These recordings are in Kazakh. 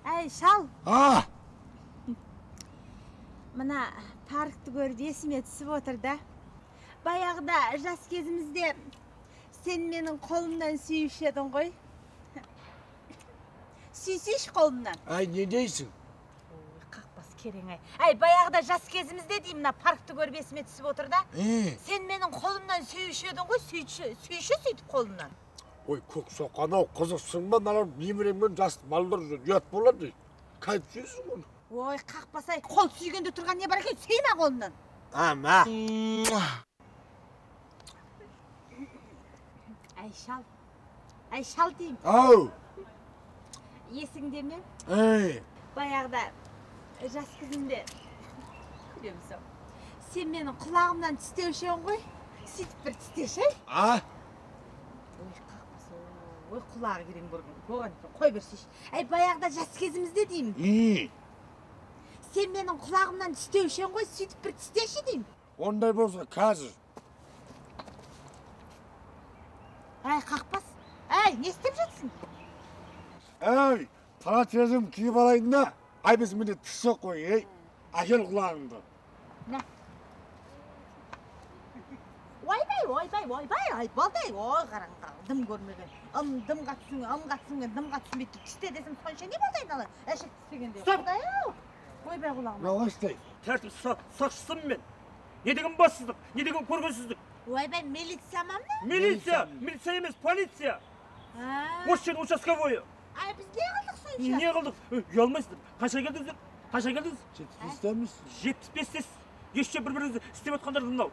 Әй, шал. А! Мына паркты көріп есіме түсіп отыр да. Баяғыда жас кезімізде сен менің қолымнан сүйуші едің ғой. Сүйсейші қолымнан. Ай, не дейсің? Ой, қақпас керең ай. Әй, баяғыда жас кезімізде деймін, мына паркты көріп есіме түсіп отыр да. Сен менің қолымнан сүйуші едің ғой, сүйші сөйтіп қолымнан. Ой, көк соқанау, қызықсың ба, мына немереммен жас балдар ұят болады. Қайт сүйсің оны? Ой, қақпас ай, қол сүйгенде тұрған не бар екен, сүйме қолымнан. Ама. Әй, шал деймін. Ау. Есіңде ме? Баяғыда жас кезімде көремсің. Сен менің құлағымнан тістеушен ғой. Сөйтіп бір тістеші. Ой, қақпас, ой, құлағы керең көрген. Қой бершеш. Әй, баяғыда жас кезімізде деймін. Сен менің құлағымнан тістеушен ғой, сөйтіп бір тістеші деймін. Ондай болса, қазір. Әй, қақпас. Әй, не істеп жатсың? Әй, протезім киіп алайын да, ай біз міне тісі қой, ей. Әкел құлағыңды. Нә? Ойбай, ай, балдай, ой, қараңға, дым көрмеген. Дым қатысың, дым қатысың бетті тісте десім, сонша не балдайын алай? Әшек тістегенде. Стоп! Ойбай құлағыма. Нағастай. Тәртіп сақшысым мен. Не деген бассыздық, не деген көргенсіздік. Ойбай, милиция мамны? Милиция емес, полиция. Осы жердің участковойы. Ай, біз не қылдық сонша? Не қылдық? Ұялмайсыздар. Қанша келдіңіздер? 75-теміз? 75-тес. Ешше бір-біріңізді істеп отқандарды мынау.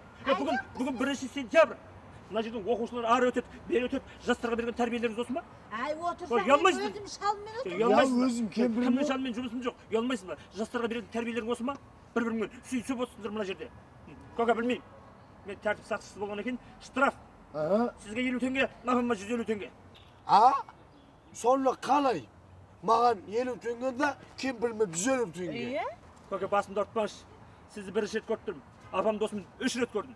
Бүгін 1 сентябрь. Мына жердің оқушылар ары өтеді, бері өтеді, жастарға берген тәрбиелеріңіз осы ма? Ай, отырсаң, өзім шалыммен өтіп. Өзім кемпірім. Кіммен шалыммен жұмысым жоқ. Ұялмайсың ба? Жастарға берген тәрбиелерің осы ма? Бір-біріңмен сүйісіп отырсыңдар мына жерде. Көке білмеймін. Мен тәртіп сақшысы болған екен, штраф. Сізге 50 теңге, маған 150 теңге. Сонда қалай? Маған 50 теңге да, кемпіріме 150 теңге. Көке басымды ұртпаңызшы. Сізді 1 рет көріп тұрмын. Апам досым 3 рет көрдім.